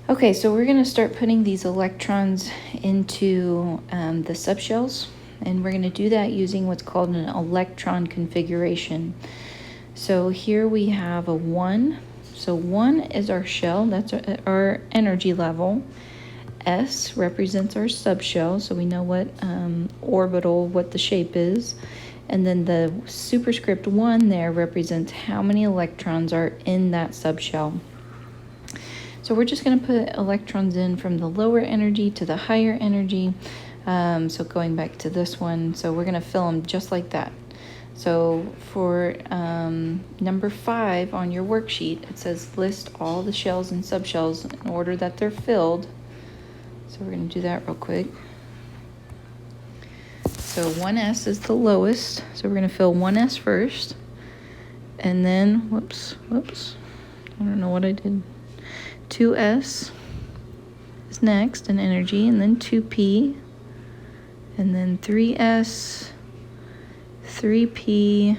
Okay, so we're going to start putting these electrons into the subshells, and we're going to do that using what's called an electron configuration. So here we have a 1. So 1 is our shell, that's our energy level. S represents our subshell, so we know what orbital, what the shape is. And then the superscript 1 there represents how many electrons are in that subshell. So we're just going to put electrons in from the lower energy to the higher energy. So going back to this one, so we're going to fill them just like that. So for number 5 on your worksheet, it says list all the shells and subshells in order that they're filled. So we're going to do that real quick. So 1s is the lowest, so we're going to fill 1s first. And then, whoops, I don't know what I did. 2s is next in energy, and then 2p, and then 3s, 3p,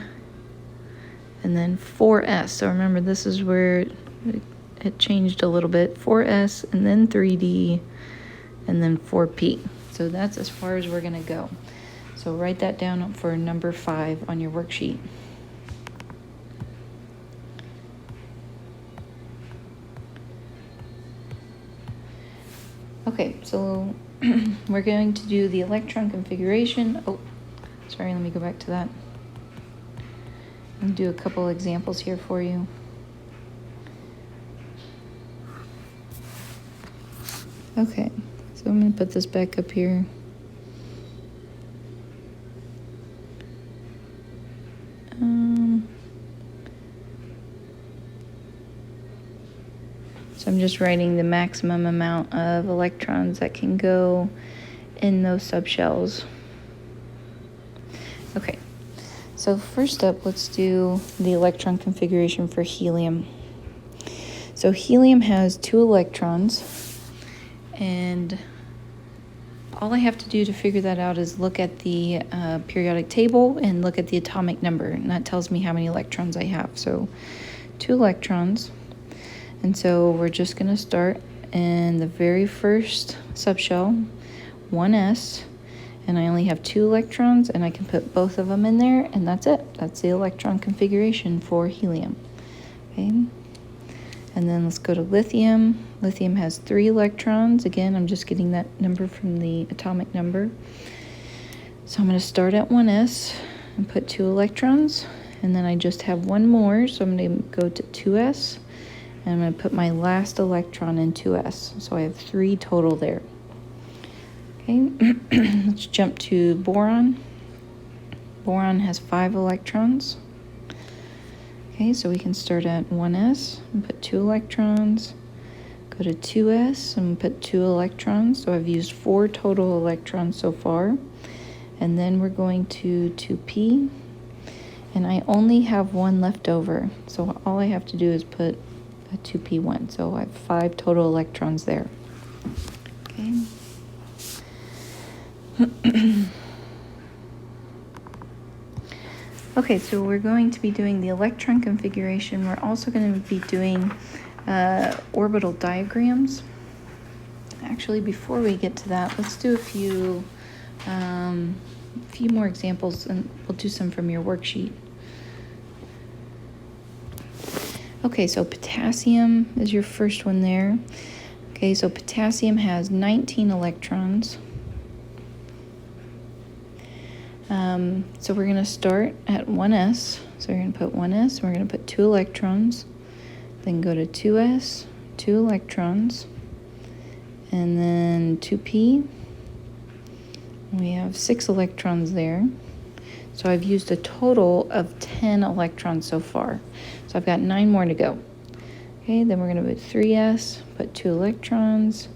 and then 4s. So remember, this is where it changed a little bit. 4s, and then 3d, and then 4p. So that's as far as we're going to go. So write that down for number 5 on your worksheet. Okay, so we're going to do the electron configuration. Oh, sorry, let me go back to that. And do a couple examples here for you. Okay, so I'm going to put this back up here. So I'm just writing the maximum amount of electrons that can go in those subshells. Okay, so first up, let's do the electron configuration for helium. So helium has 2 electrons, and all I have to do to figure that out is look at the periodic table and look at the atomic number, and that tells me how many electrons I have. So 2 electrons. And so we're just going to start in the very first subshell, 1s, and I only have 2 electrons, and I can put both of them in there, and that's it. That's the electron configuration for helium. Okay. And then let's go to lithium. Lithium has 3 electrons. Again, I'm just getting that number from the atomic number. So I'm going to start at 1s and put 2 electrons, and then I just have 1 more, so I'm going to go to 2s. And I'm going to put my last electron in 2s. So I have 3 total there. Okay, let's jump to boron. Boron has 5 electrons. Okay, so we can start at 1s and put 2 electrons. Go to 2s and put 2 electrons. So I've used 4 total electrons so far. And then we're going to 2p. And I only have 1 left over. So all I have to do is put a 2p1, so I have 5 total electrons there. Okay. Okay, so we're going to be doing the electron configuration. We're also going to be doing orbital diagrams. Actually, before we get to that, let's do a few more examples, and we'll do some from your worksheet. Okay, so potassium is your first one there. Okay, so potassium has 19 electrons. So we're going to start at 1s. So we're going to put 1s, we're going to put 2 electrons. Then go to 2s, 2 electrons. And then 2p. We have 6 electrons there. So I've used a total of 10 electrons so far. So I've got 9 more to go. Okay, then we're going to put 3s, put 2 electrons,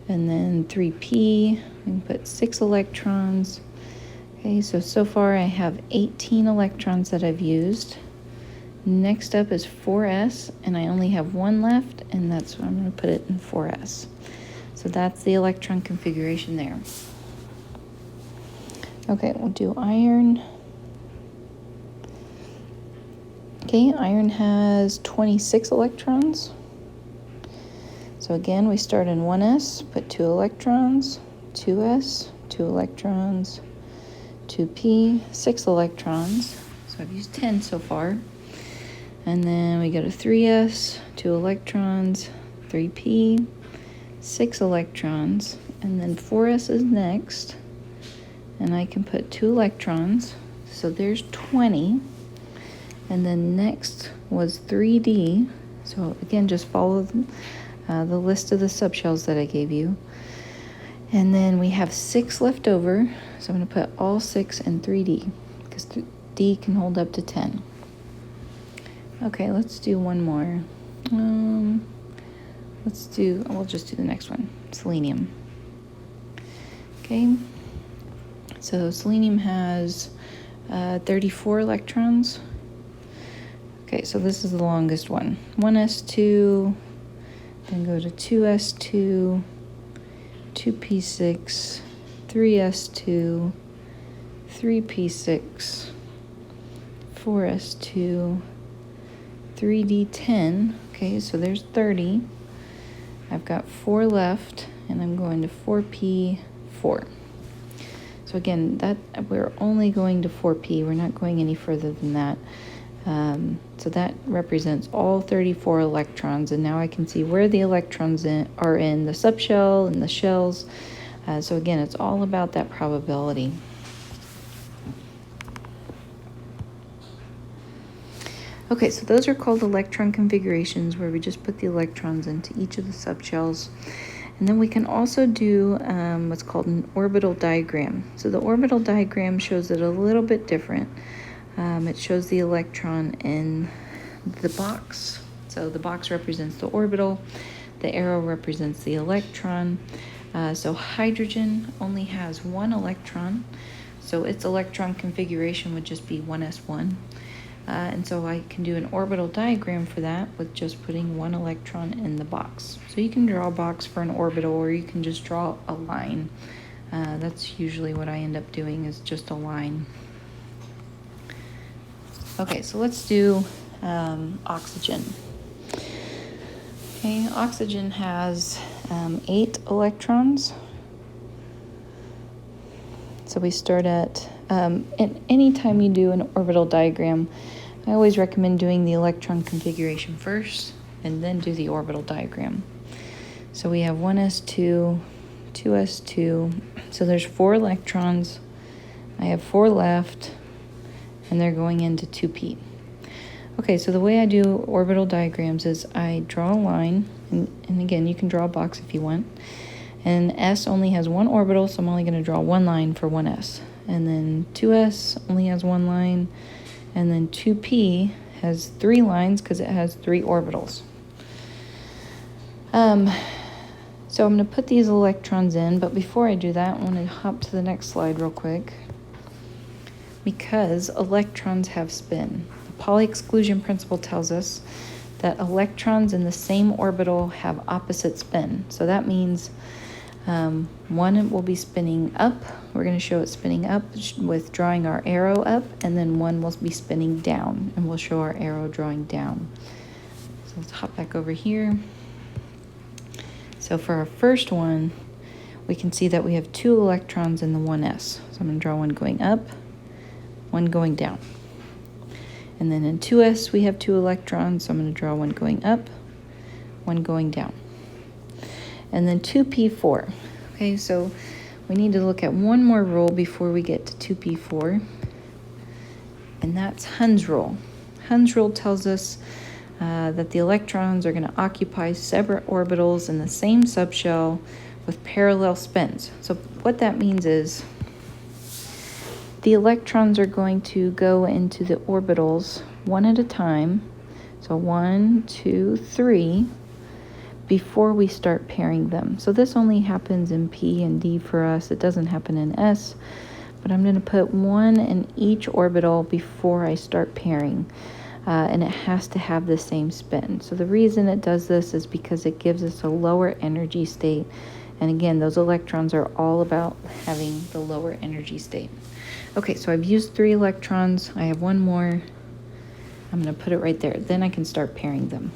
and then 3p, and put 6 electrons. Okay, so far I have 18 electrons that I've used. Next up is 4s, and I only have 1 left, and that's why I'm going to put it in 4s. So that's the electron configuration there. Okay, we'll do iron. Okay, iron has 26 electrons. So again, we start in 1s, put 2 electrons, 2s, 2 electrons, 2p, 6 electrons. So I've used 10 so far. And then we go to 3s, 2 electrons, 3p, 6 electrons, and then 4s is next. And I can put 2 electrons, so there's 20. And then next was 3d. So again, just follow the list of the subshells that I gave you. And then we have 6 left over, so I'm going to put all 6 in 3d, because d can hold up to 10. Okay, let's do one more. We'll just do the next one, selenium. Okay, so selenium has 34 electrons. Okay, so this is the longest one. 1s2, then go to 2s2, 2p6, 3s2, 3p6, 4s2, 3d10. Okay, so there's 30. I've got 4 left, and I'm going to 4p4. So again, that we're only going to 4p. We're not going any further than that. So that represents all 34 electrons, and now I can see where the electrons are in the subshell and the shells. So again, it's all about that probability. Okay, so those are called electron configurations, where we just put the electrons into each of the subshells. And then we can also do what's called an orbital diagram. So the orbital diagram shows it a little bit different. It shows the electron in the box. So the box represents the orbital, the arrow represents the electron. So hydrogen only has 1 electron, so its electron configuration would just be 1s1. And so I can do an orbital diagram for that with just putting 1 electron in the box. So you can draw a box for an orbital, or you can just draw a line. That's usually what I end up doing, is just a line. Okay, so let's do oxygen. Okay, oxygen has 8 electrons. So we start at, anytime you do an orbital diagram, I always recommend doing the electron configuration first and then do the orbital diagram. So we have 1s2, 2s2, so there's 4 electrons. I have 4 left, and they're going into 2p. Okay, so the way I do orbital diagrams is I draw a line, and again, you can draw a box if you want. And S only has 1 orbital, so I'm only going to draw 1 line for 1s. And then 2s only has 1 line, and then 2p has 3 lines because it has 3 orbitals. So I'm going to put these electrons in, but before I do that, I want to hop to the next slide real quick, because electrons have spin. The Pauli exclusion principle tells us that electrons in the same orbital have opposite spin. So that means one will be spinning up. We're going to show it spinning up with drawing our arrow up, and then one will be spinning down, and we'll show our arrow drawing down. So let's hop back over here. So for our first one, we can see that we have 2 electrons in the 1s. So I'm going to draw one going up, one going down. And then in 2s, we have 2 electrons, so I'm going to draw one going up, one going down. And then 2p4. Okay, so we need to look at one more rule before we get to 2p4, and that's Hund's rule. Hund's rule tells us that the electrons are going to occupy separate orbitals in the same subshell with parallel spins. So what that means is the electrons are going to go into the orbitals one at a time. So 1, 2, 3, before we start pairing them. So this only happens in P and D for us. It doesn't happen in S, but I'm going to put 1 in each orbital before I start pairing. And it has to have the same spin. So the reason it does this is because it gives us a lower energy state. And again, those electrons are all about having the lower energy state. Okay, so I've used 3 electrons. I have 1 more. I'm going to put it right there. Then I can start pairing them.